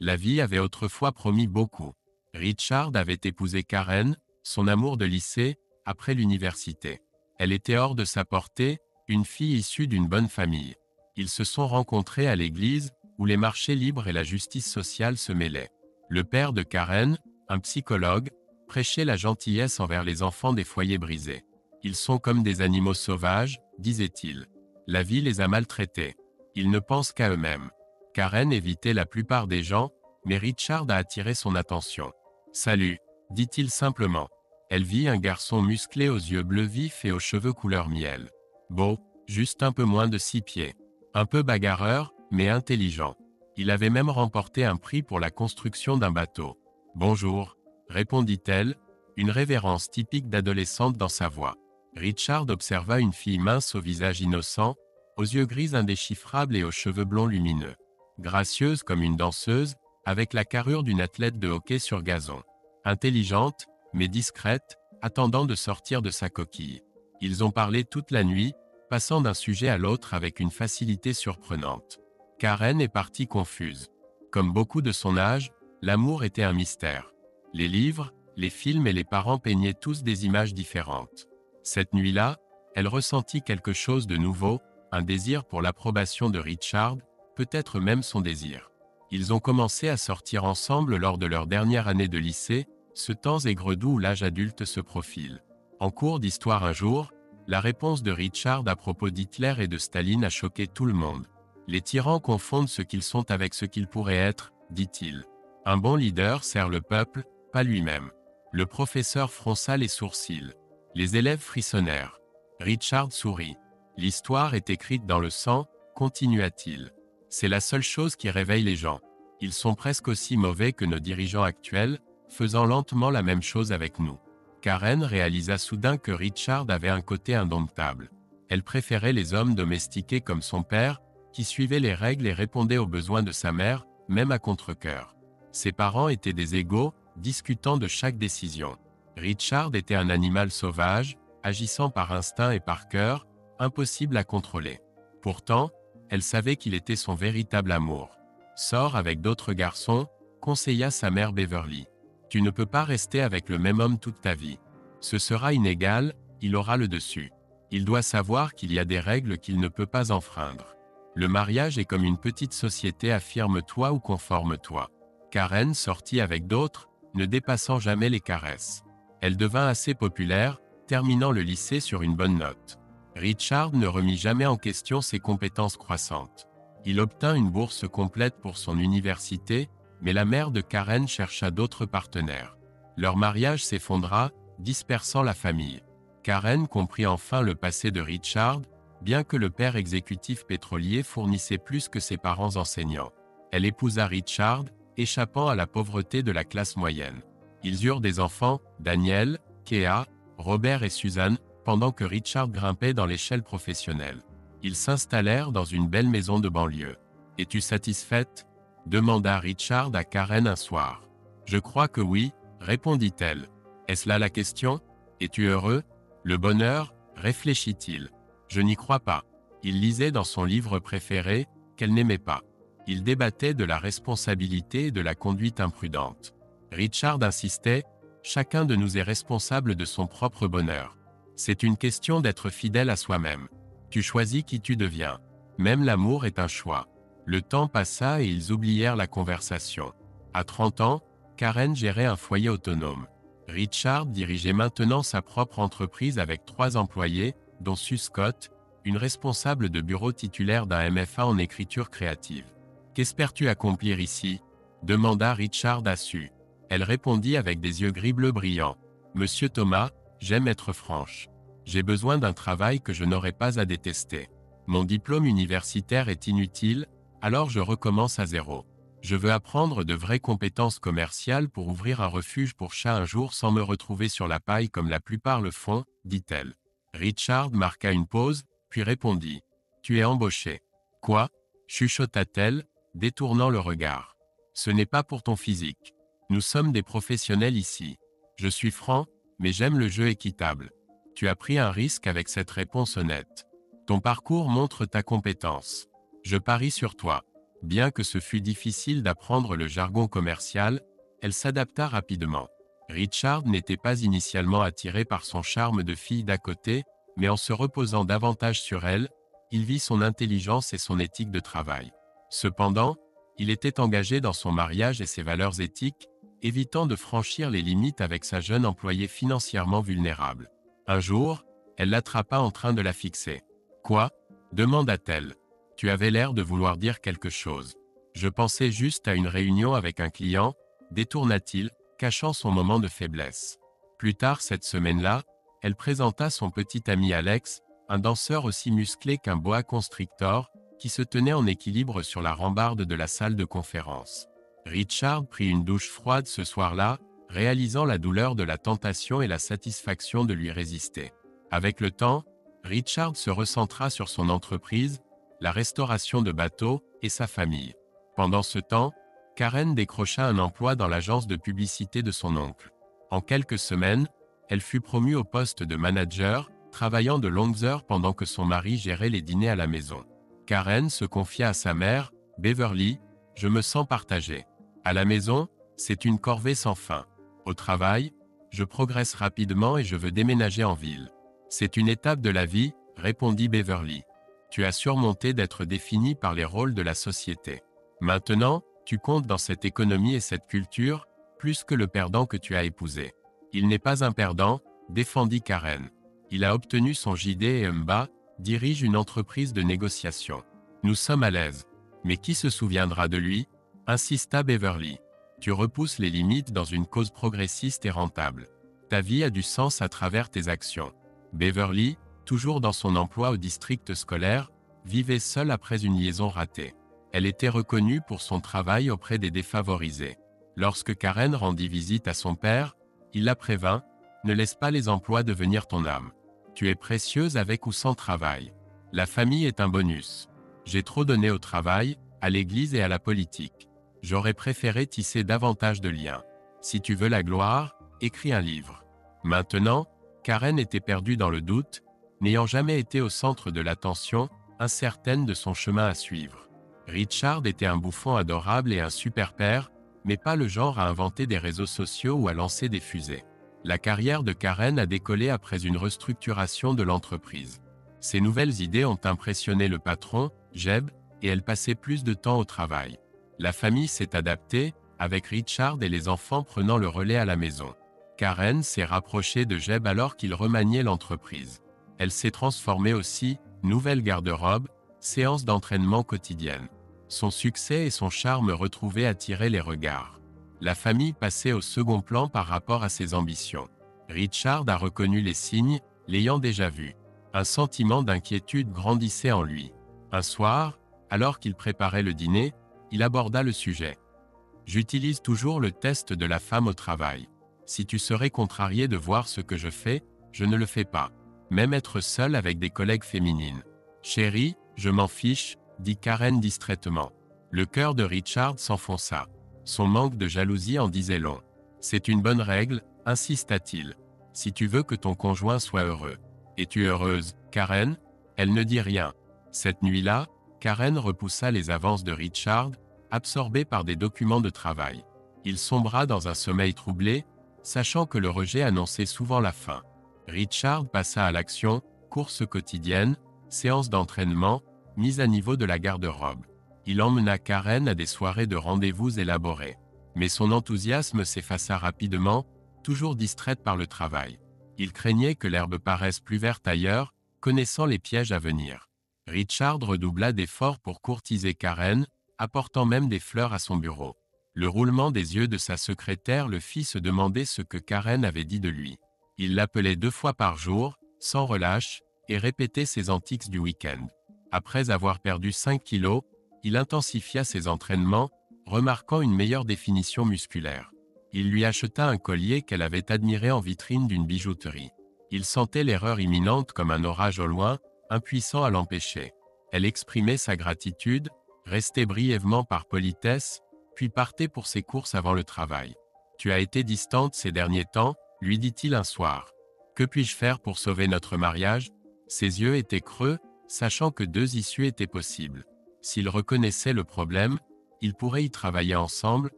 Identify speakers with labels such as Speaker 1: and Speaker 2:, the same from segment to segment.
Speaker 1: La vie avait autrefois promis beaucoup. Richard avait épousé Karen, son amour de lycée, après l'université. Elle était hors de sa portée, une fille issue d'une bonne famille. Ils se sont rencontrés à l'église, où les marchés libres et la justice sociale se mêlaient. Le père de Karen, un psychologue, prêchait la gentillesse envers les enfants des foyers brisés. Ils sont comme des animaux sauvages, disait-il. La vie les a maltraités. Ils ne pensent qu'à eux-mêmes. Karen évitait la plupart des gens, mais Richard a attiré son attention. « Salut », dit-il simplement. Elle vit un garçon musclé aux yeux bleus vifs et aux cheveux couleur miel. Beau, juste un peu moins de 6 pieds. Un peu bagarreur, mais intelligent. Il avait même remporté un prix pour la construction d'un bateau. « Bonjour », répondit-elle, une révérence typique d'adolescente dans sa voix. Richard observa une fille mince au visage innocent, aux yeux gris indéchiffrables et aux cheveux blonds lumineux. Gracieuse comme une danseuse, avec la carrure d'une athlète de hockey sur gazon. Intelligente, mais discrète, attendant de sortir de sa coquille. Ils ont parlé toute la nuit, passant d'un sujet à l'autre avec une facilité surprenante. Karen est partie confuse. Comme beaucoup de son âge, l'amour était un mystère. Les livres, les films et les parents peignaient tous des images différentes. Cette nuit-là, elle ressentit quelque chose de nouveau, un désir pour l'approbation de Richard, peut-être même son désir. Ils ont commencé à sortir ensemble lors de leur dernière année de lycée, ce temps aigre-doux où l'âge adulte se profile. En cours d'histoire un jour, la réponse de Richard à propos d'Hitler et de Staline a choqué tout le monde. Les tyrans confondent ce qu'ils sont avec ce qu'ils pourraient être, dit-il. Un bon leader sert le peuple, pas lui-même. Le professeur fronça les sourcils. Les élèves frissonnèrent. Richard sourit. L'histoire est écrite dans le sang, continua-t-il. C'est la seule chose qui réveille les gens. Ils sont presque aussi mauvais que nos dirigeants actuels, faisant lentement la même chose avec nous. Karen réalisa soudain que Richard avait un côté indomptable. Elle préférait les hommes domestiqués comme son père, qui suivaient les règles et répondaient aux besoins de sa mère, même à contre-cœur. Ses parents étaient des égaux, discutant de chaque décision. Richard était un animal sauvage, agissant par instinct et par cœur, impossible à contrôler. Pourtant, elle savait qu'il était son véritable amour. « Sors avec d'autres garçons », conseilla sa mère Beverly. « Tu ne peux pas rester avec le même homme toute ta vie. Ce sera inégal, il aura le dessus. Il doit savoir qu'il y a des règles qu'il ne peut pas enfreindre. Le mariage est comme une petite société, affirme-toi ou conforme-toi. » Karen sortit avec d'autres, ne dépassant jamais les caresses. Elle devint assez populaire, terminant le lycée sur une bonne note. Richard ne remit jamais en question ses compétences croissantes. Il obtint une bourse complète pour son université, mais la mère de Karen chercha d'autres partenaires. Leur mariage s'effondra, dispersant la famille. Karen comprit enfin le passé de Richard, bien que le père exécutif pétrolier fournissait plus que ses parents enseignants. Elle épousa Richard, échappant à la pauvreté de la classe moyenne. Ils eurent des enfants, Daniel, Kea, Robert et Suzanne, pendant que Richard grimpait dans l'échelle professionnelle. Ils s'installèrent dans une belle maison de banlieue. « Es-tu satisfaite ?» demanda Richard à Karen un soir. « Je crois que oui », répondit-elle. « Est-ce là la question ? Es-tu heureux ? Le bonheur, réfléchit-il. Je n'y crois pas. » Il lisait dans son livre préféré, qu'elle n'aimait pas. Il débattait de la responsabilité et de la conduite imprudente. Richard insistait, « Chacun de nous est responsable de son propre bonheur. C'est une question d'être fidèle à soi-même. Tu choisis qui tu deviens. Même l'amour est un choix. » Le temps passa et ils oublièrent la conversation. À 30 ans, Karen gérait un foyer autonome. Richard dirigeait maintenant sa propre entreprise avec 3 employés, dont Sue Scott, une responsable de bureau titulaire d'un MFA en écriture créative. « Qu'espères-tu accomplir ici ?» demanda Richard à Sue. Elle répondit avec des yeux gris-bleu brillants. « Monsieur Thomas, j'aime être franche. J'ai besoin d'un travail que je n'aurai pas à détester. Mon diplôme universitaire est inutile, alors je recommence à zéro. Je veux apprendre de vraies compétences commerciales pour ouvrir un refuge pour chats un jour sans me retrouver sur la paille comme la plupart le font, dit-elle. Richard marqua une pause, puis répondit. « Tu es embauché. »« Quoi ?» chuchota-t-elle, détournant le regard. « Ce n'est pas pour ton physique. Nous sommes des professionnels ici. Je suis franc, mais j'aime le jeu équitable. Tu as pris un risque avec cette réponse honnête. Ton parcours montre ta compétence. Je parie sur toi. Bien que ce fût difficile d'apprendre le jargon commercial, elle s'adapta rapidement. Richard n'était pas initialement attiré par son charme de fille d'à côté, mais en se reposant davantage sur elle, il vit son intelligence et son éthique de travail. Cependant, il était engagé dans son mariage et ses valeurs éthiques, évitant de franchir les limites avec sa jeune employée financièrement vulnérable. Un jour, elle l'attrapa en train de la fixer. « Quoi » demanda-t-elle. « Tu avais l'air de vouloir dire quelque chose. »« Je pensais juste à une réunion avec un client » détourna-t-il, cachant son moment de faiblesse. Plus tard cette semaine-là, elle présenta son petit ami Alex, un danseur aussi musclé qu'un boa constrictor, qui se tenait en équilibre sur la rambarde de la salle de conférence. Richard prit une douche froide ce soir-là, réalisant la douleur de la tentation et la satisfaction de lui résister. Avec le temps, Richard se recentra sur son entreprise, la restauration de bateaux, et sa famille. Pendant ce temps, Karen décrocha un emploi dans l'agence de publicité de son oncle. En quelques semaines, elle fut promue au poste de manager, travaillant de longues heures pendant que son mari gérait les dîners à la maison. Karen se confia à sa mère, « Beverly, je me sens partagée. À la maison, c'est une corvée sans fin. Au travail, je progresse rapidement et je veux déménager en ville. C'est une étape de la vie, » répondit Beverly. « Tu as surmonté d'être définie par les rôles de la société. Maintenant, tu comptes dans cette économie et cette culture, plus que le perdant que tu as épousé. » « Il n'est pas un perdant, » défendit Karen. « Il a obtenu son JD et Mba dirige une entreprise de négociation. Nous sommes à l'aise. Mais qui se souviendra de lui ?» insista Beverly. « Tu repousses les limites dans une cause progressiste et rentable. Ta vie a du sens à travers tes actions. » Beverly, toujours dans son emploi au district scolaire, vivait seule après une liaison ratée. Elle était reconnue pour son travail auprès des défavorisés. Lorsque Karen rendit visite à son père, il la prévint, « Ne laisse pas les emplois devenir ton âme. Tu es précieuse avec ou sans travail. La famille est un bonus. J'ai trop donné au travail, à l'église et à la politique. J'aurais préféré tisser davantage de liens. Si tu veux la gloire, écris un livre. » Maintenant, Karen était perdue dans le doute, n'ayant jamais été au centre de l'attention, incertaine de son chemin à suivre. Richard était un bouffon adorable et un super père, mais pas le genre à inventer des réseaux sociaux ou à lancer des fusées. La carrière de Karen a décollé après une restructuration de l'entreprise. Ses nouvelles idées ont impressionné le patron, Jeb, et elle passait plus de temps au travail. La famille s'est adaptée, avec Richard et les enfants prenant le relais à la maison. Karen s'est rapprochée de Jeb alors qu'il remaniait l'entreprise. Elle s'est transformée aussi, nouvelle garde-robe, séance d'entraînement quotidienne. Son succès et son charme retrouvés attiraient les regards. La famille passait au second plan par rapport à ses ambitions. Richard a reconnu les signes, l'ayant déjà vu. Un sentiment d'inquiétude grandissait en lui. Un soir, alors qu'il préparait le dîner, il aborda le sujet. « J'utilise toujours le test de la femme au travail. Si tu serais contrarié de voir ce que je fais, je ne le fais pas. Même être seule avec des collègues féminines. »« Chérie, je m'en fiche, » dit Karen distraitement. Le cœur de Richard s'enfonça. Son manque de jalousie en disait long. « C'est une bonne règle, » insista-t-il. « Si tu veux que ton conjoint soit heureux. »« Es-tu heureuse, Karen ?» Elle ne dit rien. Cette nuit-là, Karen repoussa les avances de Richard, absorbé par des documents de travail. Il sombra dans un sommeil troublé, sachant que le rejet annonçait souvent la fin. Richard passa à l'action, course quotidienne, séance d'entraînement, mise à niveau de la garde-robe. Il emmena Karen à des soirées de rendez-vous élaborées. Mais son enthousiasme s'effaça rapidement, toujours distraite par le travail. Il craignait que l'herbe paraisse plus verte ailleurs, connaissant les pièges à venir. Richard redoubla d'efforts pour courtiser Karen, apportant même des fleurs à son bureau. Le roulement des yeux de sa secrétaire le fit se demander ce que Karen avait dit de lui. Il l'appelait 2 fois par jour, sans relâche, et répétait ses antiques du week-end. Après avoir perdu 5 kilos, il intensifia ses entraînements, remarquant une meilleure définition musculaire. Il lui acheta un collier qu'elle avait admiré en vitrine d'une bijouterie. Il sentait l'erreur imminente comme un orage au loin, impuissant à l'empêcher. Elle exprimait sa gratitude, restait brièvement par politesse, puis partait pour ses courses avant le travail. « Tu as été distante ces derniers temps ?» lui dit-il un soir. « Que puis-je faire pour sauver notre mariage ?» Ses yeux étaient creux, sachant que 2 issues étaient possibles. S'ils reconnaissaient le problème, ils pourraient y travailler ensemble,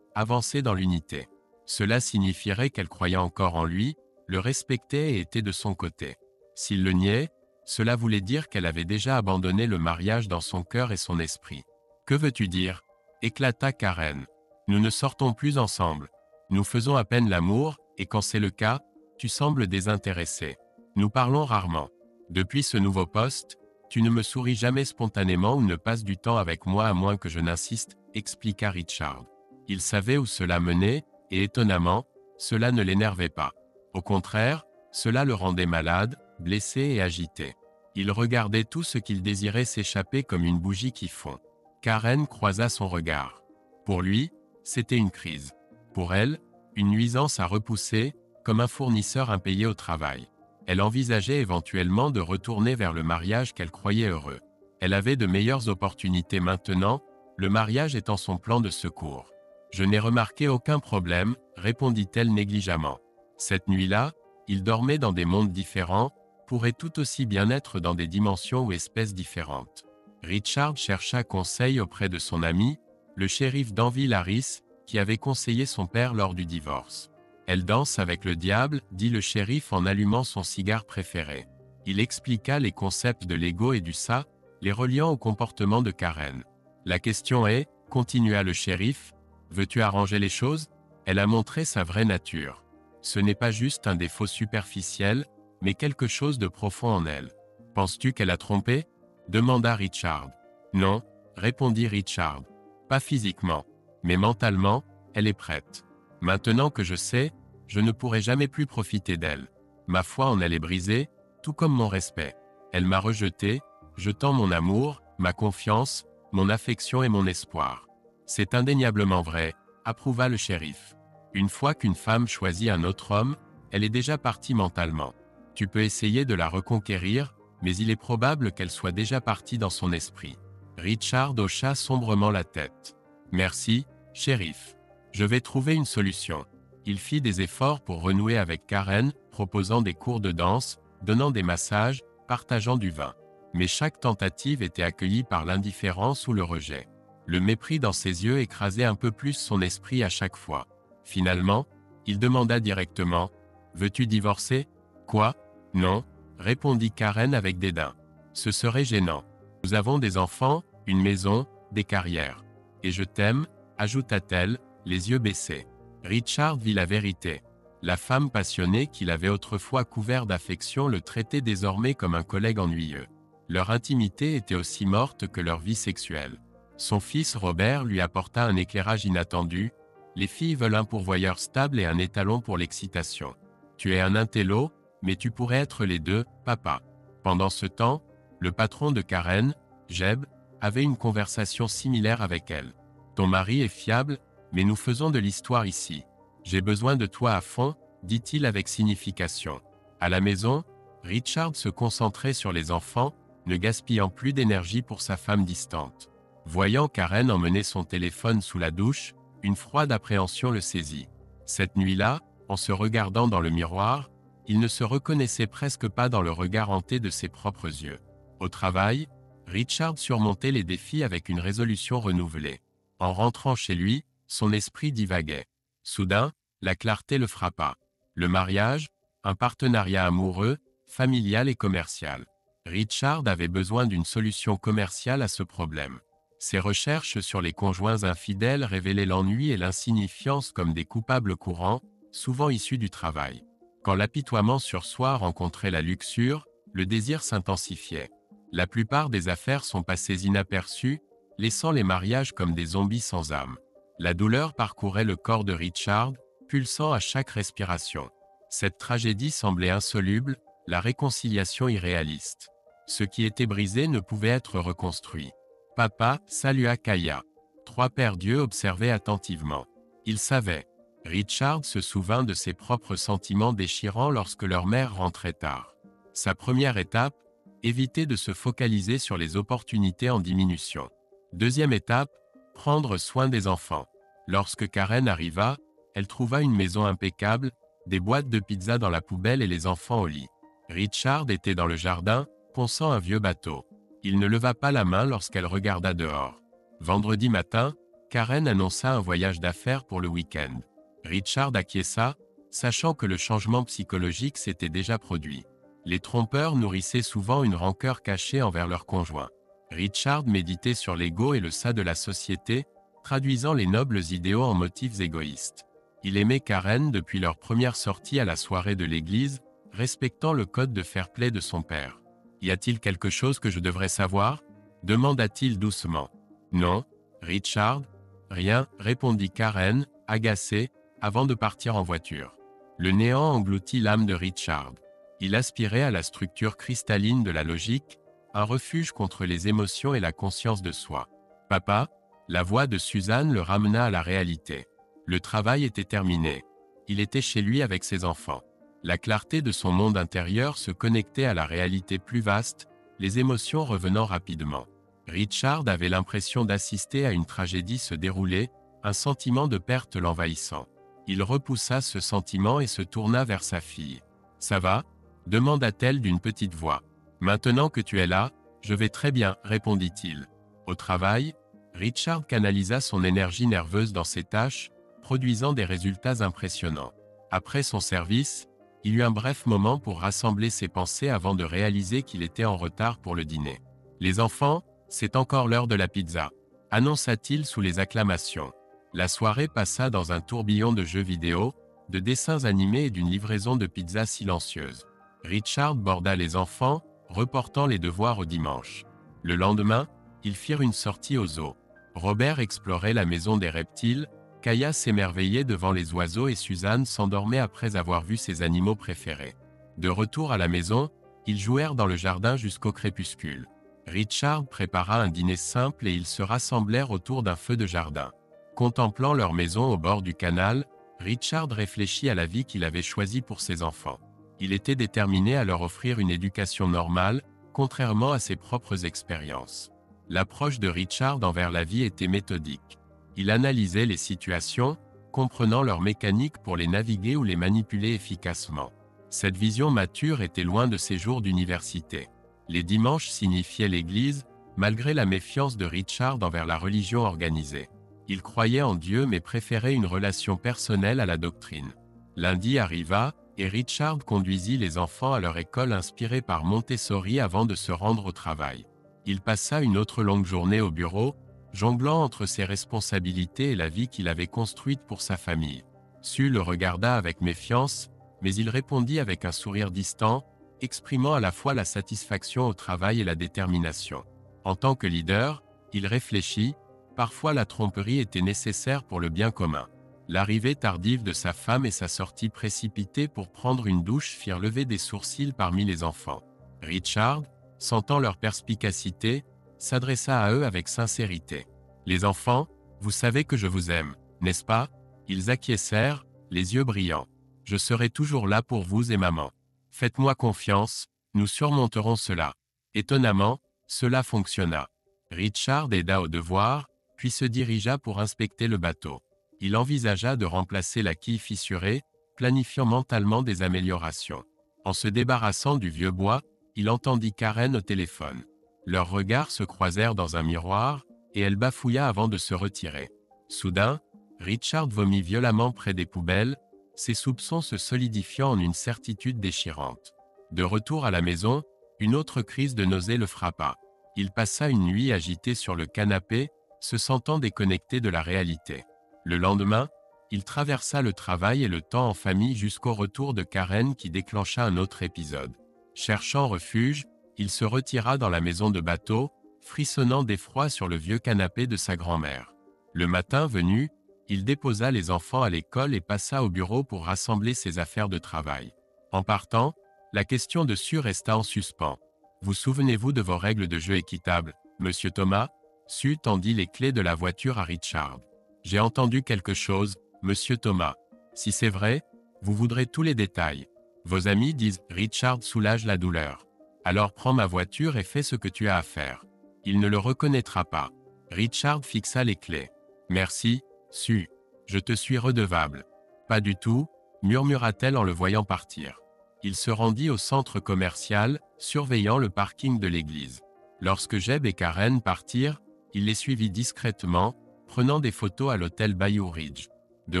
Speaker 1: avancer dans l'unité. Cela signifierait qu'elle croyait encore en lui, le respectait et était de son côté. S'il le niait, cela voulait dire qu'elle avait déjà abandonné le mariage dans son cœur et son esprit. « Que veux-tu dire » éclata Karen. « Nous ne sortons plus ensemble. Nous faisons à peine l'amour, et quand c'est le cas, tu sembles désintéressé. Nous parlons rarement. Depuis ce nouveau poste, tu ne me souris jamais spontanément ou ne passes du temps avec moi à moins que je n'insiste, expliqua Richard. Il savait où cela menait, et étonnamment, cela ne l'énervait pas. Au contraire, cela le rendait malade, blessé et agité. Il regardait tout ce qu'il désirait s'échapper comme une bougie qui fond. Karen croisa son regard. Pour lui, c'était une crise. Pour elle, une nuisance à repousser, comme un fournisseur impayé au travail. Elle envisageait éventuellement de retourner vers le mariage qu'elle croyait heureux. Elle avait de meilleures opportunités maintenant, le mariage étant son plan de secours. « Je n'ai remarqué aucun problème, répondit-elle négligemment. Cette nuit-là, il dormait dans des mondes différents, pourrait tout aussi bien être dans des dimensions ou espèces différentes. Richard chercha conseil auprès de son ami, le shérif Danville Harris, qui avait conseillé son père lors du divorce. Elle danse avec le diable, dit le shérif en allumant son cigare préféré. Il expliqua les concepts de l'ego et du ça, les reliant au comportement de Karen. La question est, continua le shérif, veux-tu arranger les choses? Elle a montré sa vraie nature. Ce n'est pas juste un défaut superficiel, mais quelque chose de profond en elle. Penses-tu qu'elle a trompé? Demanda Richard. Non, répondit Richard. Pas physiquement, mais mentalement, elle est prête. Maintenant que je sais, je ne pourrai jamais plus profiter d'elle. Ma foi en elle est brisée, tout comme mon respect. Elle m'a rejeté, jetant mon amour, ma confiance, mon affection et mon espoir. C'est indéniablement vrai, approuva le shérif. Une fois qu'une femme choisit un autre homme, elle est déjà partie mentalement. Tu peux essayer de la reconquérir, mais il est probable qu'elle soit déjà partie dans son esprit. Richard hocha sombrement la tête. Merci, shérif. Je vais trouver une solution. Il fit des efforts pour renouer avec Karen, proposant des cours de danse, donnant des massages, partageant du vin. Mais chaque tentative était accueillie par l'indifférence ou le rejet. Le mépris dans ses yeux écrasait un peu plus son esprit à chaque fois. Finalement, il demanda directement « Veux-tu divorcer ?»« Quoi ? Non, répondit Karen avec dédain. Ce serait gênant. Nous avons des enfants, une maison, des carrières. Et je t'aime, ajouta-t-elle, les yeux baissés. Richard vit la vérité. La femme passionnée qu'il avait autrefois couvert d'affection le traitait désormais comme un collègue ennuyeux. Leur intimité était aussi morte que leur vie sexuelle. Son fils Robert lui apporta un éclairage inattendu. Les filles veulent un pourvoyeur stable et un étalon pour l'excitation. Tu es un intello, mais tu pourrais être les deux, papa. Pendant ce temps, le patron de Karen, Jeb, avait une conversation similaire avec elle. Ton mari est fiable, mais nous faisons de l'histoire ici. J'ai besoin de toi à fond, dit-il avec signification. À la maison, Richard se concentrait sur les enfants, ne gaspillant plus d'énergie pour sa femme distante. Voyant Karen emmener son téléphone sous la douche, une froide appréhension le saisit. Cette nuit-là, en se regardant dans le miroir, il ne se reconnaissait presque pas dans le regard hanté de ses propres yeux. Au travail, Richard surmontait les défis avec une résolution renouvelée. En rentrant chez lui, son esprit divaguait. Soudain, la clarté le frappa. Le mariage, un partenariat amoureux, familial et commercial. Richard avait besoin d'une solution commerciale à ce problème. Ses recherches sur les conjoints infidèles révélaient l'ennui et l'insignifiance comme des coupables courants, souvent issus du travail. Quand l'apitoiement sur soi rencontrait la luxure, le désir s'intensifiait. La plupart des affaires sont passées inaperçues, laissant les mariages comme des zombies sans âme. La douleur parcourait le corps de Richard, pulsant à chaque respiration. Cette tragédie semblait insoluble, la réconciliation irréaliste. Ce qui était brisé ne pouvait être reconstruit. Papa, salua Kaya. Trois pères Dieu observaient attentivement. Ils savaient. Richard se souvint de ses propres sentiments déchirants lorsque leur mère rentrait tard. Sa première étape, éviter de se focaliser sur les opportunités en diminution. Deuxième étape, prendre soin des enfants. Lorsque Karen arriva, elle trouva une maison impeccable, des boîtes de pizza dans la poubelle et les enfants au lit. Richard était dans le jardin, ponçant un vieux bateau. Il ne leva pas la main lorsqu'elle regarda dehors. Vendredi matin, Karen annonça un voyage d'affaires pour le week-end. Richard acquiesça, sachant que le changement psychologique s'était déjà produit. Les trompeurs nourrissaient souvent une rancœur cachée envers leur conjoint. Richard méditait sur l'ego et le ça de la société, traduisant les nobles idéaux en motifs égoïstes. Il aimait Karen depuis leur première sortie à la soirée de l'église, respectant le code de fair-play de son père. « Y a-t-il quelque chose que je devrais savoir » demanda-t-il doucement. « Non, Richard, rien, » répondit Karen, agacée, avant de partir en voiture. Le néant engloutit l'âme de Richard. Il aspirait à la structure cristalline de la logique, un refuge contre les émotions et la conscience de soi. « Papa » la voix de Suzanne le ramena à la réalité. Le travail était terminé. Il était chez lui avec ses enfants. La clarté de son monde intérieur se connectait à la réalité plus vaste, les émotions revenant rapidement. Richard avait l'impression d'assister à une tragédie se dérouler, un sentiment de perte l'envahissant. Il repoussa ce sentiment et se tourna vers sa fille. « Ça va » demanda-t-elle d'une petite voix. « Maintenant que tu es là, je vais très bien, » répondit-il. Au travail, Richard canalisa son énergie nerveuse dans ses tâches, produisant des résultats impressionnants. Après son service, il eut un bref moment pour rassembler ses pensées avant de réaliser qu'il était en retard pour le dîner. « Les enfants, c'est encore l'heure de la pizza », annonça-t-il sous les acclamations. La soirée passa dans un tourbillon de jeux vidéo, de dessins animés et d'une livraison de pizzas silencieuse. Richard borda les enfants, reportant les devoirs au dimanche. Le lendemain, ils firent une sortie au zoo. Robert explorait la maison des reptiles, Kaya s'émerveillait devant les oiseaux et Suzanne s'endormait après avoir vu ses animaux préférés. De retour à la maison, ils jouèrent dans le jardin jusqu'au crépuscule. Richard prépara un dîner simple et ils se rassemblèrent autour d'un feu de jardin. Contemplant leur maison au bord du canal, Richard réfléchit à la vie qu'il avait choisie pour ses enfants. Il était déterminé à leur offrir une éducation normale, contrairement à ses propres expériences. L'approche de Richard envers la vie était méthodique. Il analysait les situations, comprenant leur mécanique pour les naviguer ou les manipuler efficacement. Cette vision mature était loin de ses jours d'université. Les dimanches signifiaient l'église, malgré la méfiance de Richard envers la religion organisée. Il croyait en Dieu mais préférait une relation personnelle à la doctrine. Lundi arriva, et Richard conduisit les enfants à leur école inspirée par Montessori avant de se rendre au travail. Il passa une autre longue journée au bureau, jonglant entre ses responsabilités et la vie qu'il avait construite pour sa famille. Sue le regarda avec méfiance, mais il répondit avec un sourire distant, exprimant à la fois la satisfaction au travail et la détermination. En tant que leader, il réfléchit, parfois la tromperie était nécessaire pour le bien commun. L'arrivée tardive de sa femme et sa sortie précipitée pour prendre une douche firent lever des sourcils parmi les enfants. Richard, sentant leur perspicacité, s'adressa à eux avec sincérité. « Les enfants, vous savez que je vous aime, n'est-ce pas ?» Ils acquiescèrent, les yeux brillants. « Je serai toujours là pour vous et maman. Faites-moi confiance, nous surmonterons cela. » Étonnamment, cela fonctionna. Richard aida au devoir, puis se dirigea pour inspecter le bateau. Il envisagea de remplacer la quille fissurée, planifiant mentalement des améliorations. En se débarrassant du vieux bois, il entendit Karen au téléphone. Leurs regards se croisèrent dans un miroir, et elle bafouilla avant de se retirer. Soudain, Richard vomit violemment près des poubelles, ses soupçons se solidifiant en une certitude déchirante. De retour à la maison, une autre crise de nausée le frappa. Il passa une nuit agité sur le canapé, se sentant déconnecté de la réalité. Le lendemain, il traversa le travail et le temps en famille jusqu'au retour de Karen qui déclencha un autre épisode. Cherchant refuge, il se retira dans la maison de bateau, frissonnant d'effroi sur le vieux canapé de sa grand-mère. Le matin venu, il déposa les enfants à l'école et passa au bureau pour rassembler ses affaires de travail. En partant, la question de Sue resta en suspens. « Vous souvenez-vous de vos règles de jeu équitables, monsieur Thomas ?» Sue tendit les clés de la voiture à Richard. « J'ai entendu quelque chose, monsieur Thomas. Si c'est vrai, vous voudrez tous les détails. Vos amis disent « Richard soulage la douleur. Alors prends ma voiture et fais ce que tu as à faire. » Il ne le reconnaîtra pas. Richard fixa les clés. « Merci, Sue. Je te suis redevable. »« Pas du tout, » murmura-t-elle en le voyant partir. Il se rendit au centre commercial, surveillant le parking de l'église. Lorsque Jeb et Karen partirent, il les suivit discrètement, prenant des photos à l'hôtel Bayou Ridge. De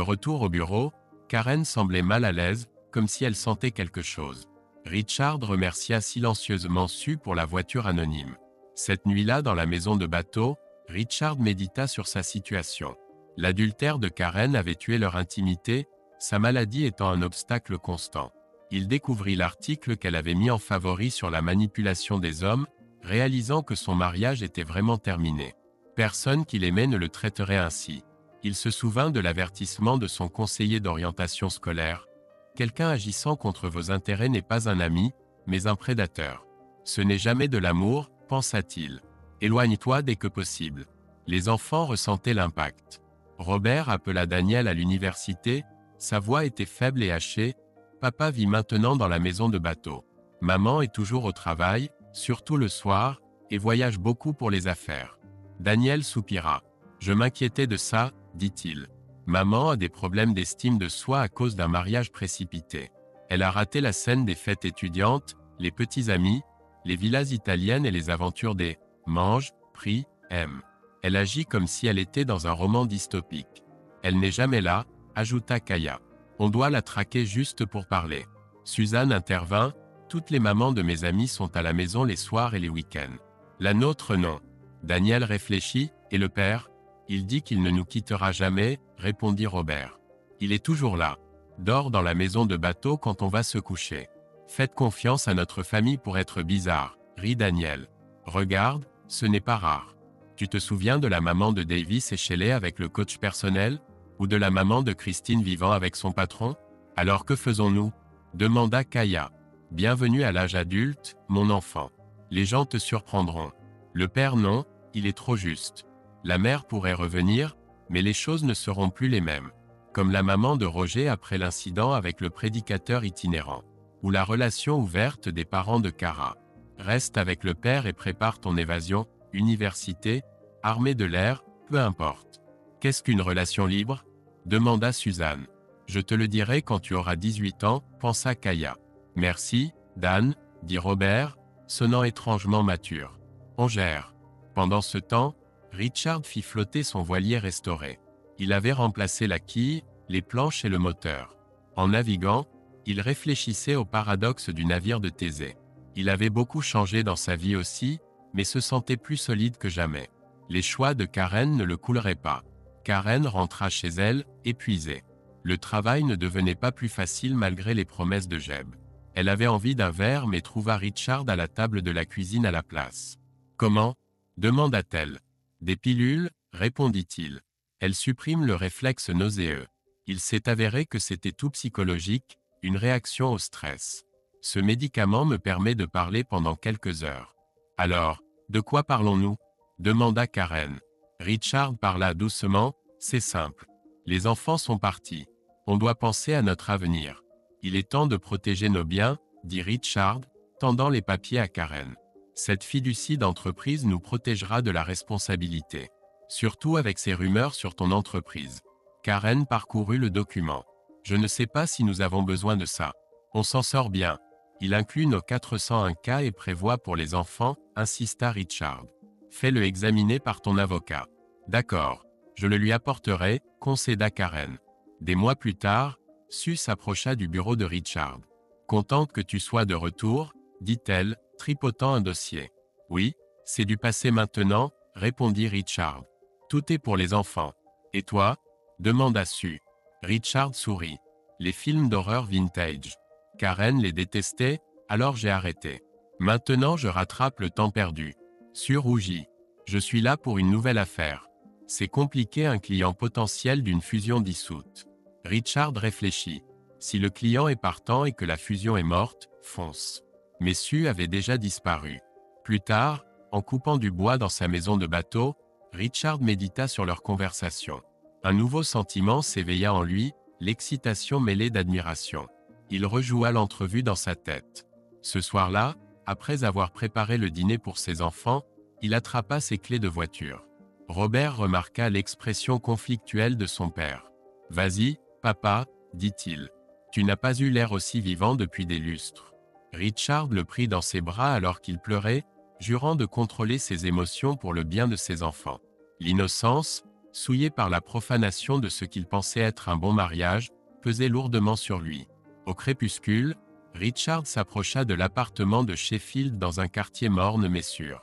Speaker 1: retour au bureau, Karen semblait mal à l'aise, comme si elle sentait quelque chose. Richard remercia silencieusement Sue pour la voiture anonyme. Cette nuit-là, dans la maison de bateau, Richard médita sur sa situation. L'adultère de Karen avait tué leur intimité, sa maladie étant un obstacle constant. Il découvrit l'article qu'elle avait mis en favori sur la manipulation des hommes, réalisant que son mariage était vraiment terminé. Personne qu'il aimait ne le traiterait ainsi. Il se souvint de l'avertissement de son conseiller d'orientation scolaire. Quelqu'un agissant contre vos intérêts n'est pas un ami, mais un prédateur. Ce n'est jamais de l'amour, pensa-t-il. Éloigne-toi dès que possible. Les enfants ressentaient l'impact. Robert appela Daniel à l'université, sa voix était faible et hachée. Papa vit maintenant dans la maison de bateau. Maman est toujours au travail, surtout le soir, et voyage beaucoup pour les affaires. Daniel soupira. Je m'inquiétais de ça, dit-il. Maman a des problèmes d'estime de soi à cause d'un mariage précipité. Elle a raté la scène des fêtes étudiantes, les petits amis, les villas italiennes et les aventures des mange, prie, aime. Elle agit comme si elle était dans un roman dystopique. Elle n'est jamais là, ajouta Kaya. On doit la traquer juste pour parler. Suzanne intervint. Toutes les mamans de mes amis sont à la maison les soirs et les week-ends. La nôtre non. Daniel réfléchit, et le père? Il dit qu'il ne nous quittera jamais, répondit Robert. Il est toujours là. Dort dans la maison de bateau quand on va se coucher. Faites confiance à notre famille pour être bizarre, rit Daniel. Regarde, ce n'est pas rare. Tu te souviens de la maman de Davis et Shelley avec le coach personnel? Ou de la maman de Christine vivant avec son patron? Alors que faisons-nous? Demanda Kaya. Bienvenue à l'âge adulte, mon enfant. Les gens te surprendront. Le père non, il est trop juste. La mère pourrait revenir, mais les choses ne seront plus les mêmes. Comme la maman de Roger après l'incident avec le prédicateur itinérant. Ou la relation ouverte des parents de Cara. Reste avec le père et prépare ton évasion, université, armée de l'air, peu importe. Qu'est-ce qu'une relation libre? Demanda Suzanne. Je te le dirai quand tu auras 18 ans, pensa Kaya. Merci, Dan, dit Robert, sonnant étrangement mature. On gère. Pendant ce temps, Richard fit flotter son voilier restauré. Il avait remplacé la quille, les planches et le moteur. En naviguant, il réfléchissait au paradoxe du navire de Thésée. Il avait beaucoup changé dans sa vie aussi, mais se sentait plus solide que jamais. Les choix de Karen ne le couleraient pas. Karen rentra chez elle, épuisée. Le travail ne devenait pas plus facile malgré les promesses de Jeb. Elle avait envie d'un verre mais trouva Richard à la table de la cuisine à la place. « Comment » demanda-t-elle. « Des pilules » répondit-il. Elle supprime le réflexe nauséeux. Il s'est avéré que c'était tout psychologique, une réaction au stress. Ce médicament me permet de parler pendant quelques heures. Alors, de quoi parlons-nous? Demanda Karen. Richard parla doucement, c'est simple. Les enfants sont partis. On doit penser à notre avenir. Il est temps de protéger nos biens, dit Richard, tendant les papiers à Karen. Cette fiducie d'entreprise nous protégera de la responsabilité. Surtout avec ces rumeurs sur ton entreprise. Karen parcourut le document. Je ne sais pas si nous avons besoin de ça. On s'en sort bien. Il inclut nos 401 cas et prévoit pour les enfants, insista Richard. Fais-le examiner par ton avocat. D'accord. Je le lui apporterai, concéda Karen. Des mois plus tard, Sue s'approcha du bureau de Richard. Contente que tu sois de retour, dit-elle, tripotant un dossier. Oui, c'est du passé maintenant, répondit Richard. Tout est pour les enfants. Et toi? Demanda Sue. Richard sourit. Les films d'horreur vintage. Karen les détestait, alors j'ai arrêté. Maintenant je rattrape le temps perdu. Sue rougit. Je suis là pour une nouvelle affaire. C'est compliqué un client potentiel d'une fusion dissoute. Richard réfléchit. Si le client est partant et que la fusion est morte, fonce. Mais Sue avait déjà disparu. Plus tard, en coupant du bois dans sa maison de bateau, Richard médita sur leur conversation. Un nouveau sentiment s'éveilla en lui, l'excitation mêlée d'admiration. Il rejoua l'entrevue dans sa tête. Ce soir-là, après avoir préparé le dîner pour ses enfants, il attrapa ses clés de voiture. Robert remarqua l'expression conflictuelle de son père. « Vas-y, papa, dit-il. Tu n'as pas eu l'air aussi vivant depuis des lustres. » Richard le prit dans ses bras alors qu'il pleurait. « jurant de contrôler ses émotions pour le bien de ses enfants. L'innocence, souillée par la profanation de ce qu'il pensait être un bon mariage, pesait lourdement sur lui. Au crépuscule, Richard s'approcha de l'appartement de Sheffield dans un quartier morne mais sûr.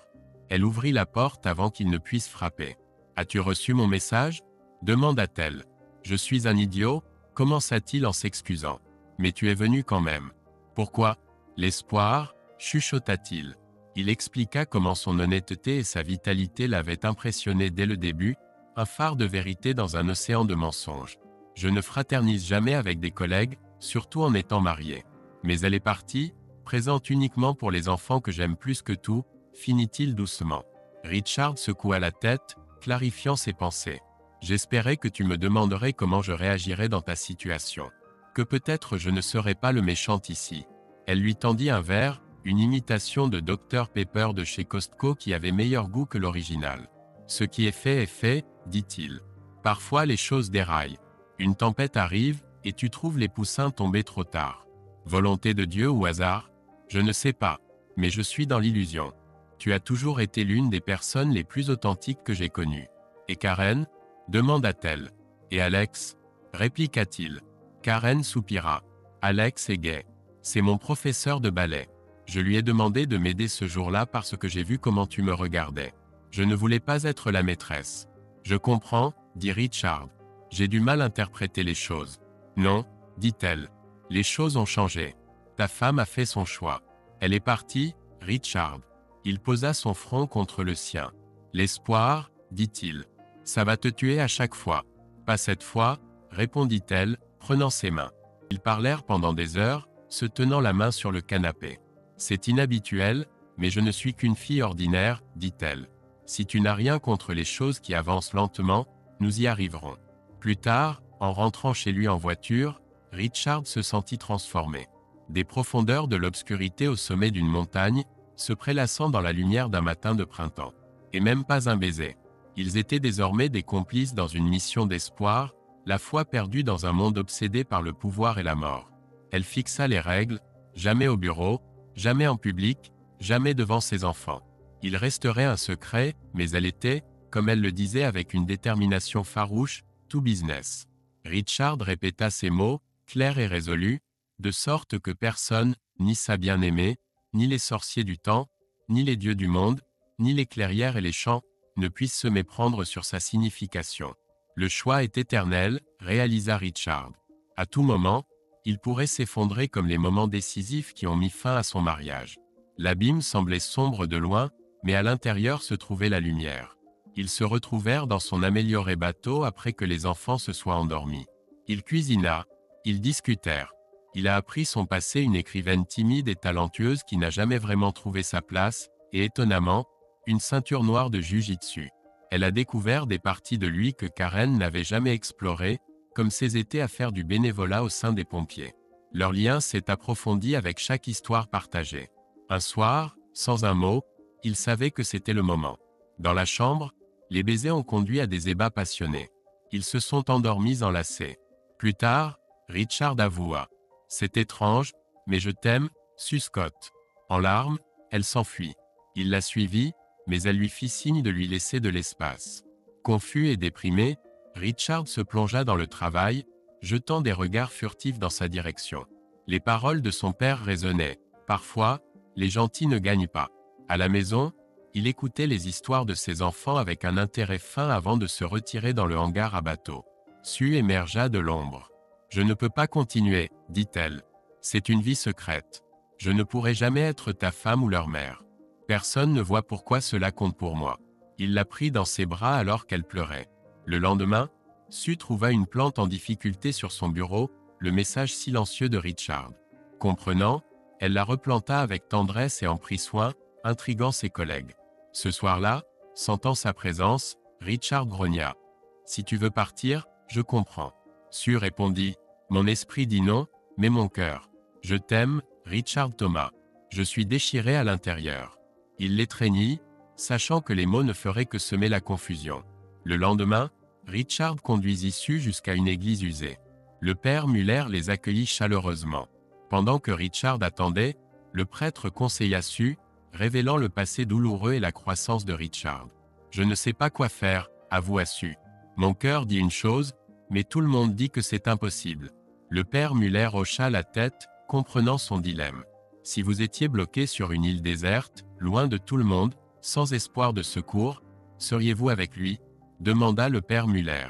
Speaker 1: Elle ouvrit la porte avant qu'il ne puisse frapper. « As-tu reçu mon message ?» demanda-t-elle. « Je suis un idiot » commença-t-il en s'excusant. « Mais tu es venu quand même. »« Pourquoi ?» L'espoir, chuchota-t-il. Il expliqua comment son honnêteté et sa vitalité l'avaient impressionné dès le début, un phare de vérité dans un océan de mensonges. « Je ne fraternise jamais avec des collègues, surtout en étant marié. Mais elle est partie, présente uniquement pour les enfants que j'aime plus que tout, finit-il doucement. Richard secoua la tête, clarifiant ses pensées. J'espérais que tu me demanderais comment je réagirais dans ta situation. Que peut-être je ne serais pas le méchant ici. Elle lui tendit un verre, une imitation de Dr Pepper de chez Costco qui avait meilleur goût que l'original. Ce qui est fait, dit-il. Parfois les choses déraillent. Une tempête arrive, et tu trouves les poussins tombés trop tard. Volonté de Dieu ou hasard? Je ne sais pas, mais je suis dans l'illusion. Tu as toujours été l'une des personnes les plus authentiques que j'ai connues. Et Karen? Demanda-t-elle. Et Alex? Répliqua-t-il. Karen soupira. Alex est gay. C'est mon professeur de ballet. Je lui ai demandé de m'aider ce jour-là parce que j'ai vu comment tu me regardais. Je ne voulais pas être la maîtresse. Je comprends, dit Richard. J'ai du mal à interpréter les choses. Non, dit-elle. Les choses ont changé. Ta femme a fait son choix. Elle est partie, Richard. Il posa son front contre le sien. L'espoir, dit-il. Ça va te tuer à chaque fois. Pas cette fois, répondit-elle, prenant ses mains. Ils parlèrent pendant des heures, se tenant la main sur le canapé. C'est inhabituel, mais je ne suis qu'une fille ordinaire, dit-elle. Si tu n'as rien contre les choses qui avancent lentement, nous y arriverons. Plus tard, en rentrant chez lui en voiture, Richard se sentit transformé. Des profondeurs de l'obscurité au sommet d'une montagne, se prélassant dans la lumière d'un matin de printemps. Et même pas un baiser. Ils étaient désormais des complices dans une mission d'espoir, la foi perdue dans un monde obsédé par le pouvoir et la mort. Elle fixa les règles, jamais au bureau, jamais en public, jamais devant ses enfants. Il resterait un secret, mais elle était, comme elle le disait avec une détermination farouche, tout business. Richard répéta ces mots, clairs et résolus, de sorte que personne, ni sa bien-aimée, ni les sorciers du temps, ni les dieux du monde, ni les clairières et les champs, ne puissent se méprendre sur sa signification. Le choix est éternel, réalisa Richard. À tout moment, il pourrait s'effondrer comme les moments décisifs qui ont mis fin à son mariage. L'abîme semblait sombre de loin, mais à l'intérieur se trouvait la lumière. Ils se retrouvèrent dans son amélioré bateau après que les enfants se soient endormis. Il cuisina, ils discutèrent. Il a appris son passé une écrivaine timide et talentueuse qui n'a jamais vraiment trouvé sa place, et étonnamment, une ceinture noire de jiu-jitsu. Elle a découvert des parties de lui que Karen n'avait jamais explorées, comme ses étés à faire du bénévolat au sein des pompiers. Leur lien s'est approfondi avec chaque histoire partagée. Un soir, sans un mot, il savait que c'était le moment. Dans la chambre, les baisers ont conduit à des ébats passionnés. Ils se sont endormis enlacés. Plus tard, Richard avoua. « C'est étrange, mais je t'aime, Suscotte. » En larmes, elle s'enfuit. Il la suivit, mais elle lui fit signe de lui laisser de l'espace. Confus et déprimé, Richard se plongea dans le travail, jetant des regards furtifs dans sa direction. Les paroles de son père résonnaient. Parfois, les gentils ne gagnent pas. À la maison, il écoutait les histoires de ses enfants avec un intérêt fin avant de se retirer dans le hangar à bateau. Sue émergea de l'ombre. « Je ne peux pas continuer, dit-elle. C'est une vie secrète. Je ne pourrai jamais être ta femme ou leur mère. Personne ne voit pourquoi cela compte pour moi. » Il la prit dans ses bras alors qu'elle pleurait. Le lendemain, Sue trouva une plante en difficulté sur son bureau, le message silencieux de Richard. Comprenant, elle la replanta avec tendresse et en prit soin, intriguant ses collègues. Ce soir-là, sentant sa présence, Richard grogna. « Si tu veux partir, je comprends. » Sue répondit. « Mon esprit dit non, mais mon cœur. Je t'aime, Richard Thomas. Je suis déchiré à l'intérieur. » Il l'étreignit, sachant que les mots ne feraient que semer la confusion. Le lendemain, Richard conduisit Sue jusqu'à une église usée. Le père Muller les accueillit chaleureusement. Pendant que Richard attendait, le prêtre conseilla Sue, révélant le passé douloureux et la croissance de Richard. Je ne sais pas quoi faire, avoua Sue. Mon cœur dit une chose, mais tout le monde dit que c'est impossible. Le père Muller hocha la tête, comprenant son dilemme. Si vous étiez bloqué sur une île déserte, loin de tout le monde, sans espoir de secours, seriez-vous avec lui? Demanda le père Muller.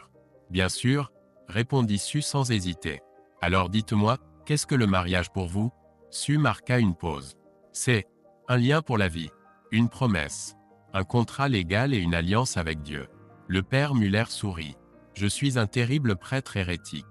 Speaker 1: Bien sûr, répondit Sue sans hésiter. Alors dites-moi, qu'est-ce que le mariage pour vous? Sue marqua une pause. C'est un lien pour la vie, une promesse, un contrat légal et une alliance avec Dieu. Le père Muller sourit. Je suis un terrible prêtre hérétique.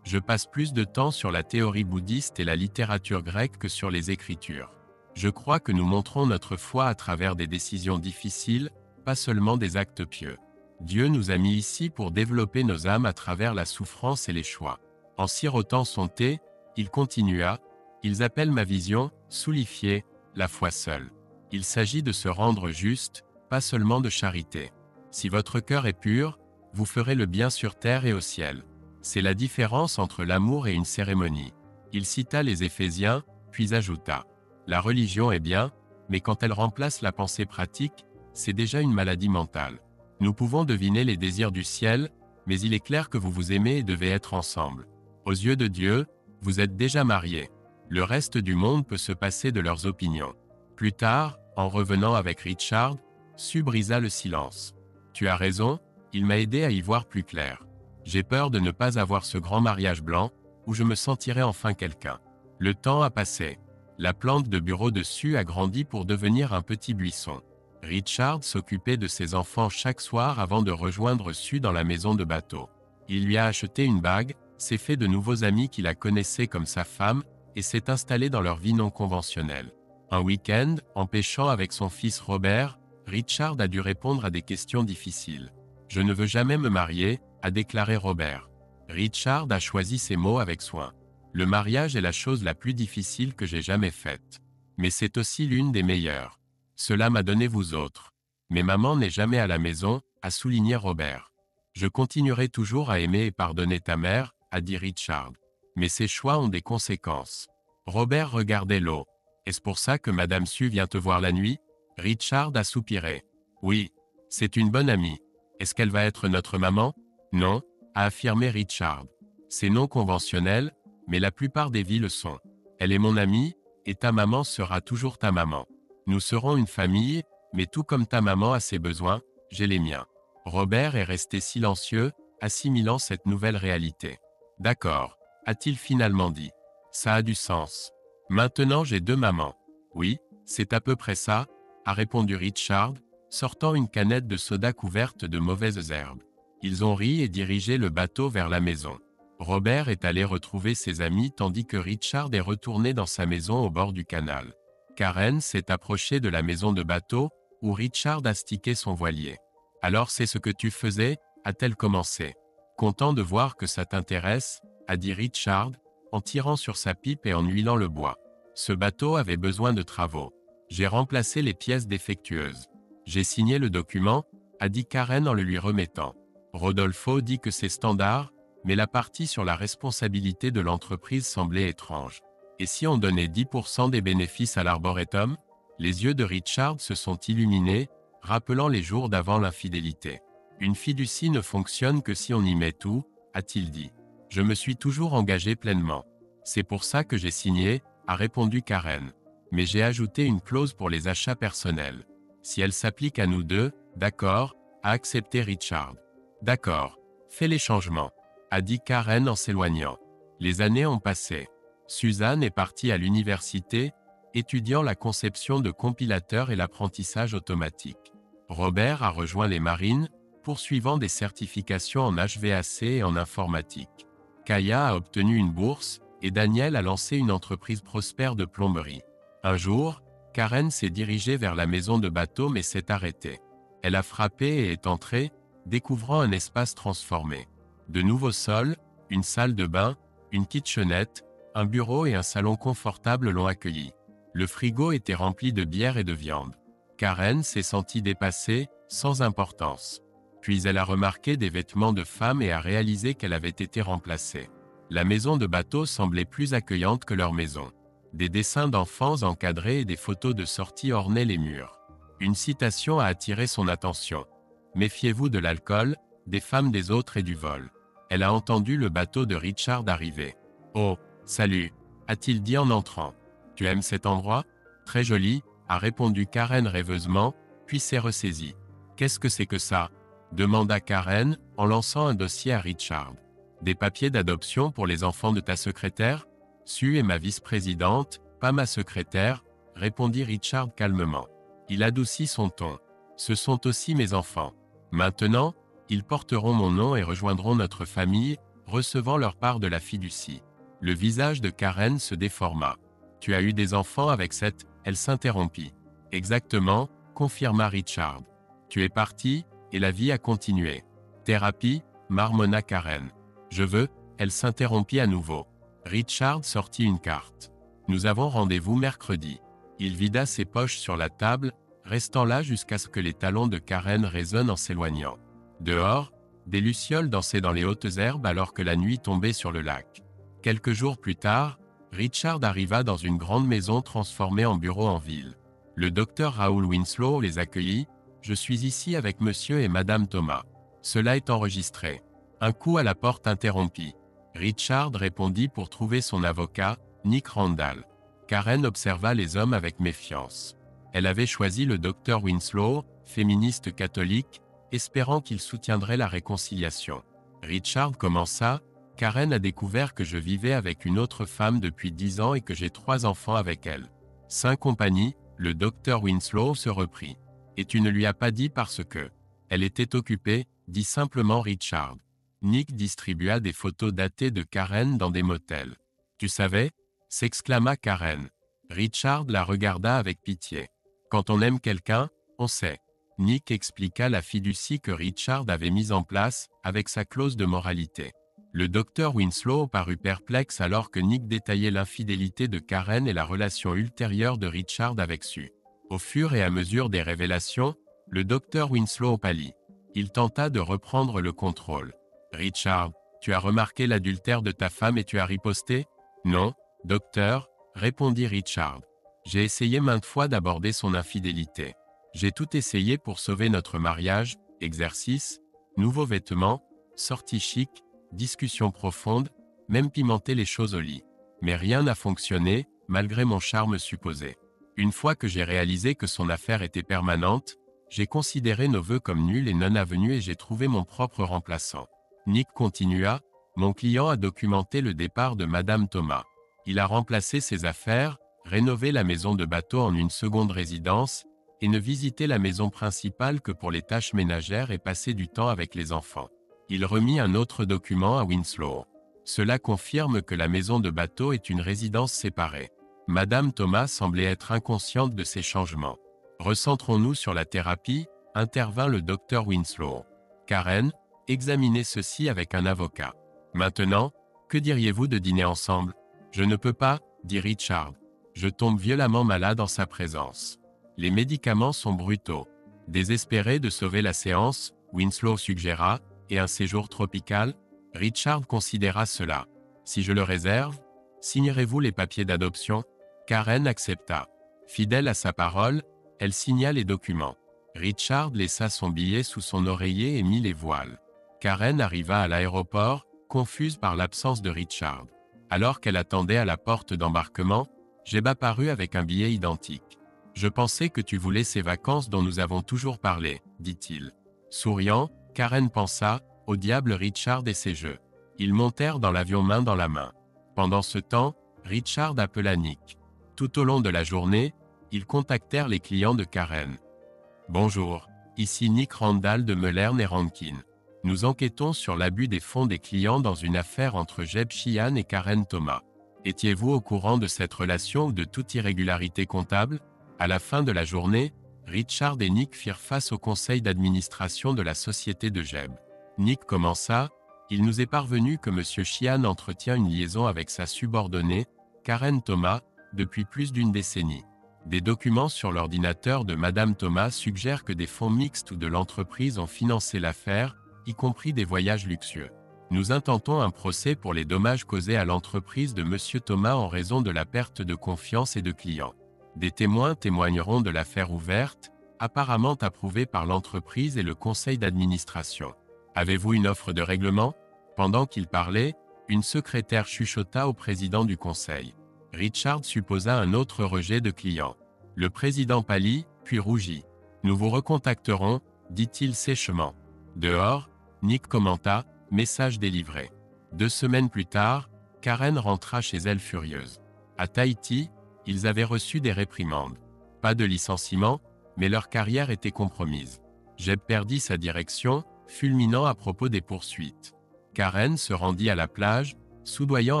Speaker 1: Je passe plus de temps sur la théorie bouddhiste et la littérature grecque que sur les Écritures. Je crois que nous montrons notre foi à travers des décisions difficiles, pas seulement des actes pieux. Dieu nous a mis ici pour développer nos âmes à travers la souffrance et les choix. En sirotant son thé, il continua, « Ils appellent ma vision, soulifiée, la foi seule. Il s'agit de se rendre juste, pas seulement de charité. Si votre cœur est pur, vous ferez le bien sur terre et au ciel. C'est la différence entre l'amour et une cérémonie. » Il cita les Éphésiens, puis ajouta, « La religion est bien, mais quand elle remplace la pensée pratique, c'est déjà une maladie mentale. Nous pouvons deviner les désirs du ciel, mais il est clair que vous vous aimez et devez être ensemble. Aux yeux de Dieu, vous êtes déjà mariés. Le reste du monde peut se passer de leurs opinions. » Plus tard, en revenant avec Richard, Sue brisa le silence. « Tu as raison, il m'a aidé à y voir plus clair. J'ai peur de ne pas avoir ce grand mariage blanc, où je me sentirai enfin quelqu'un. » Le temps a passé. La plante de bureau de Sue a grandi pour devenir un petit buisson. Richard s'occupait de ses enfants chaque soir avant de rejoindre Sue dans la maison de bateau. Il lui a acheté une bague, s'est fait de nouveaux amis qui la connaissaient comme sa femme, et s'est installé dans leur vie non conventionnelle. Un week-end, en pêchant avec son fils Robert, Richard a dû répondre à des questions difficiles. « Je ne veux jamais me marier », a déclaré Robert. Richard a choisi ses mots avec soin. « Le mariage est la chose la plus difficile que j'ai jamais faite. Mais c'est aussi l'une des meilleures. Cela m'a donné vous autres. Mais maman n'est jamais à la maison », a souligné Robert. « Je continuerai toujours à aimer et pardonner ta mère », a dit Richard. « Mais ces choix ont des conséquences. » Robert regardait l'eau. « Est-ce pour ça que Madame Sue vient te voir la nuit ?» Richard a soupiré. « Oui, c'est une bonne amie. Est-ce qu'elle va être notre maman ?»« Non », a affirmé Richard. « C'est non conventionnel, mais la plupart des vies le sont. Elle est mon amie, et ta maman sera toujours ta maman. Nous serons une famille, mais tout comme ta maman a ses besoins, j'ai les miens. » Robert est resté silencieux, assimilant cette nouvelle réalité. « D'accord, » a-t-il finalement dit. « Ça a du sens. Maintenant j'ai deux mamans. »« Oui, c'est à peu près ça, » a répondu Richard, sortant une canette de soda couverte de mauvaises herbes. Ils ont ri et dirigé le bateau vers la maison. Robert est allé retrouver ses amis tandis que Richard est retourné dans sa maison au bord du canal. Karen s'est approchée de la maison de bateau, où Richard a stické son voilier. « Alors c'est ce que tu faisais ?» a-t-elle commencé. « Content de voir que ça t'intéresse ?» a dit Richard, en tirant sur sa pipe et en huilant le bois. « Ce bateau avait besoin de travaux. J'ai remplacé les pièces défectueuses. J'ai signé le document, » a dit Karen en le lui remettant. Rodolfo dit que c'est standard, mais la partie sur la responsabilité de l'entreprise semblait étrange. Et si on donnait 10% des bénéfices à l'Arboretum? Les yeux de Richard se sont illuminés, rappelant les jours d'avant l'infidélité. Une fiducie ne fonctionne que si on y met tout, a-t-il dit. Je me suis toujours engagé pleinement. C'est pour ça que j'ai signé, a répondu Karen. Mais j'ai ajouté une clause pour les achats personnels. Si elle s'applique à nous deux, d'accord, a accepté Richard. D'accord, fais les changements, a dit Karen en s'éloignant. Les années ont passé. Suzanne est partie à l'université, étudiant la conception de compilateurs et l'apprentissage automatique. Robert a rejoint les marines, poursuivant des certifications en HVAC et en informatique. Kaya a obtenu une bourse, et Daniel a lancé une entreprise prospère de plomberie. Un jour, Karen s'est dirigée vers la maison de bateau mais s'est arrêtée. Elle a frappé et est entrée, découvrant un espace transformé. De nouveaux sols, une salle de bain, une kitchenette, un bureau et un salon confortable l'ont accueillie. Le frigo était rempli de bière et de viande. Karen s'est sentie dépassée, sans importance. Puis elle a remarqué des vêtements de femme et a réalisé qu'elle avait été remplacée. La maison de bateau semblait plus accueillante que leur maison. Des dessins d'enfants encadrés et des photos de sortie ornaient les murs. Une citation a attiré son attention. « Méfiez-vous de l'alcool, des femmes des autres et du vol. » Elle a entendu le bateau de Richard arriver. « Oh, salut !» a-t-il dit en entrant. « Tu aimes cet endroit ? Très joli !» a répondu Karen rêveusement, puis s'est ressaisie. « Qu'est-ce que c'est que ça ?» demanda Karen, en lançant un dossier à Richard. « Des papiers d'adoption pour les enfants de ta secrétaire ? Sue est ma vice-présidente, pas ma secrétaire, » répondit Richard calmement. Il adoucit son ton. « Ce sont aussi mes enfants. Maintenant, ils porteront mon nom et rejoindront notre famille, recevant leur part de la fiducie. » Le visage de Karen se déforma. « Tu as eu des enfants avec cette… » Elle s'interrompit. « Exactement, » confirma Richard. « Tu es parti, et la vie a continué. »« Thérapie » marmonna Karen. « Je veux… » Elle s'interrompit à nouveau. Richard sortit une carte. « Nous avons rendez-vous mercredi. » Il vida ses poches sur la table, restant là jusqu'à ce que les talons de Karen résonnent en s'éloignant. Dehors, des lucioles dansaient dans les hautes herbes alors que la nuit tombait sur le lac. Quelques jours plus tard, Richard arriva dans une grande maison transformée en bureau en ville. Le docteur Raoul Winslow les accueillit. « Je suis ici avec monsieur et madame Thomas. Cela est enregistré. » Un coup à la porte interrompit. Richard répondit pour trouver son avocat, Nick Randall. Karen observa les hommes avec méfiance. Elle avait choisi le docteur Winslow, féministe catholique, espérant qu'il soutiendrait la réconciliation. Richard commença. « Karen a découvert que je vivais avec une autre femme depuis 10 ans et que j'ai 3 enfants avec elle. » Saint compagnie, le docteur Winslow se reprit. « Et tu ne lui as pas dit parce que… » Elle était occupée, dit simplement Richard. Nick distribua des photos datées de Karen dans des motels. « Tu savais ?» s'exclama Karen. Richard la regarda avec pitié. « Quand on aime quelqu'un, on sait. » Nick expliqua la fiducie que Richard avait mise en place, avec sa clause de moralité. Le docteur Winslow parut perplexe alors que Nick détaillait l'infidélité de Karen et la relation ultérieure de Richard avec Sue. Au fur et à mesure des révélations, le docteur Winslow pâlit. Il tenta de reprendre le contrôle. « Richard, tu as remarqué l'adultère de ta femme et tu as riposté ? » « Non, docteur, » répondit Richard. « J'ai essayé maintes fois d'aborder son infidélité. J'ai tout essayé pour sauver notre mariage, exercice, nouveaux vêtements, sorties chic, discussions profondes, même pimenter les choses au lit. Mais rien n'a fonctionné, malgré mon charme supposé. Une fois que j'ai réalisé que son affaire était permanente, j'ai considéré nos vœux comme nuls et non avenus et j'ai trouvé mon propre remplaçant. » Nick continua. « Mon client a documenté le départ de Madame Thomas. Il a remplacé ses affaires, rénové la maison de bateau en une seconde résidence, et ne visitait la maison principale que pour les tâches ménagères et passer du temps avec les enfants. Il remit un autre document à Winslow. Cela confirme que la maison de bateau est une résidence séparée. Madame Thomas semblait être inconsciente de ces changements. Recentrons-nous sur la thérapie, intervint le docteur Winslow. Karen, examinez ceci avec un avocat. Maintenant, que diriez-vous de dîner ensemble ? Je ne peux pas, dit Richard. Je tombe violemment malade en sa présence. Les médicaments sont brutaux. Désespéré de sauver la séance, Winslow suggéra, et un séjour tropical, Richard considéra cela. Si je le réserve, signerez-vous les papiers d'adoption ? Karen accepta. Fidèle à sa parole, elle signa les documents. Richard laissa son billet sous son oreiller et mit les voiles. Karen arriva à l'aéroport, confuse par l'absence de Richard. Alors qu'elle attendait à la porte d'embarquement, Jeb apparut avec un billet identique. « Je pensais que tu voulais ces vacances dont nous avons toujours parlé, » dit-il. Souriant, Karen pensa, « Au diable Richard et ses jeux. » Ils montèrent dans l'avion main dans la main. Pendant ce temps, Richard appela Nick. Tout au long de la journée, ils contactèrent les clients de Karen. « Bonjour, ici Nick Randall de Mullern et Rankin. Nous enquêtons sur l'abus des fonds des clients dans une affaire entre Jeb Sheehan et Karen Thomas. Étiez-vous au courant de cette relation ou de toute irrégularité comptable ? » À la fin de la journée, Richard et Nick firent face au conseil d'administration de la société de Jeb. Nick commença. « Il nous est parvenu que M. Sheehan entretient une liaison avec sa subordonnée, Karen Thomas, depuis plus d'une décennie. Des documents sur l'ordinateur de Madame Thomas suggèrent que des fonds mixtes ou de l'entreprise ont financé l'affaire, y compris des voyages luxueux. Nous intentons un procès pour les dommages causés à l'entreprise de M. Thomas en raison de la perte de confiance et de clients. Des témoins témoigneront de l'affaire ouverte, apparemment approuvée par l'entreprise et le conseil d'administration. Avez-vous une offre de règlement? Pendant qu'il parlait, une secrétaire chuchota au président du conseil. Richard supposa un autre rejet de clients. Le président pâlit, puis rougit. Nous vous recontacterons, dit-il sèchement. Dehors, Nick commenta, message délivré. 2 semaines plus tard, Karen rentra chez elle furieuse. À Tahiti, ils avaient reçu des réprimandes. Pas de licenciement, mais leur carrière était compromise. Jeb perdit sa direction, fulminant à propos des poursuites. Karen se rendit à la plage, soudoyant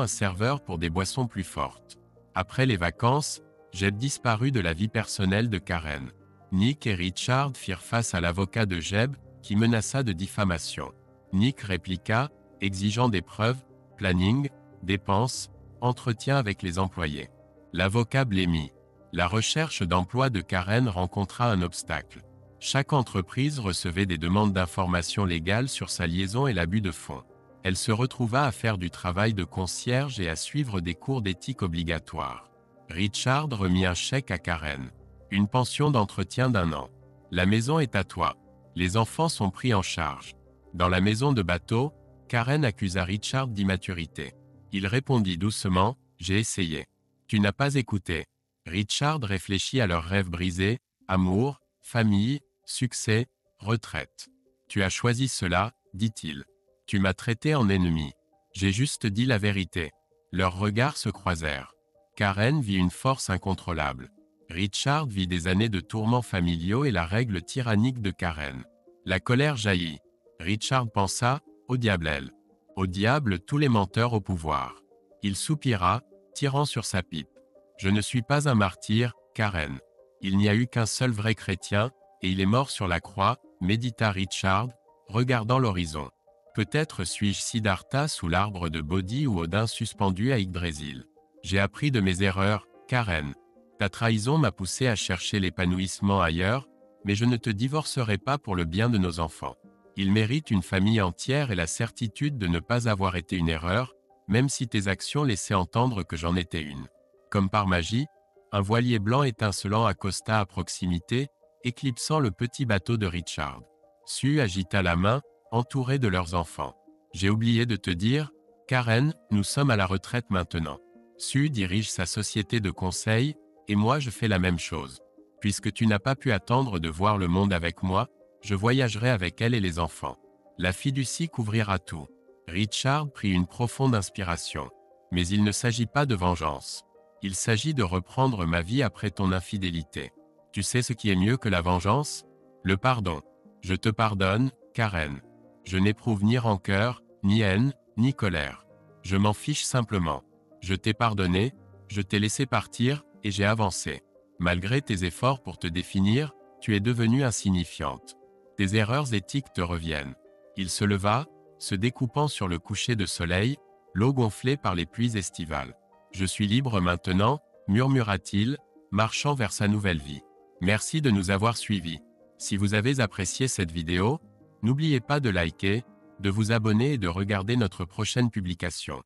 Speaker 1: un serveur pour des boissons plus fortes. Après les vacances, Jeb disparut de la vie personnelle de Karen. Nick et Richard firent face à l'avocat de Jeb, qui menaça de diffamation. Nick répliqua, exigeant des preuves, planning, dépenses, entretien avec les employés. L'avocat blêmit. La recherche d'emploi de Karen rencontra un obstacle. Chaque entreprise recevait des demandes d'informations légales sur sa liaison et l'abus de fonds. Elle se retrouva à faire du travail de concierge et à suivre des cours d'éthique obligatoires. Richard remit un chèque à Karen. Une pension d'entretien d'1 an. La maison est à toi. Les enfants sont pris en charge. Dans la maison de bateau, Karen accusa Richard d'immaturité. Il répondit doucement, j'ai essayé. Tu n'as pas écouté. Richard réfléchit à leurs rêves brisés, amour, famille, succès, retraite. Tu as choisi cela, dit-il. Tu m'as traité en ennemi. J'ai juste dit la vérité. Leurs regards se croisèrent. Karen vit une force incontrôlable. Richard vit des années de tourments familiaux et la règle tyrannique de Karen. La colère jaillit. Richard pensa, au diable elle. Au diable tous les menteurs au pouvoir. Il soupira, tirant sur sa pipe. Je ne suis pas un martyr, Karen. Il n'y a eu qu'un seul vrai chrétien, et il est mort sur la croix, médita Richard, regardant l'horizon. Peut-être suis-je Siddhartha sous l'arbre de Bodhi ou Odin suspendu à Yggdrasil. J'ai appris de mes erreurs, Karen. Ta trahison m'a poussé à chercher l'épanouissement ailleurs, mais je ne te divorcerai pas pour le bien de nos enfants. Ils méritent une famille entière et la certitude de ne pas avoir été une erreur, même si tes actions laissaient entendre que j'en étais une. Comme par magie, un voilier blanc étincelant accosta à proximité, éclipsant le petit bateau de Richard. Sue agita la main, entouré de leurs enfants. J'ai oublié de te dire, Karen, nous sommes à la retraite maintenant. Sue dirige sa société de conseil, et moi je fais la même chose. Puisque tu n'as pas pu attendre de voir le monde avec moi, je voyagerai avec elle et les enfants. La fiducie couvrira tout. Richard prit une profonde inspiration. Mais il ne s'agit pas de vengeance. Il s'agit de reprendre ma vie après ton infidélité. Tu sais ce qui est mieux que la vengeance? Le pardon. Je te pardonne, Karen. Je n'éprouve ni rancœur, ni haine, ni colère. Je m'en fiche simplement. Je t'ai pardonné, je t'ai laissé partir, et j'ai avancé. Malgré tes efforts pour te définir, tu es devenue insignifiante. Tes erreurs éthiques te reviennent. Il se leva, se découpant sur le coucher de soleil, l'eau gonflée par les pluies estivales. Je suis libre maintenant, murmura-t-il, marchant vers sa nouvelle vie. Merci de nous avoir suivis. Si vous avez apprécié cette vidéo, n'oubliez pas de liker, de vous abonner et de regarder notre prochaine publication.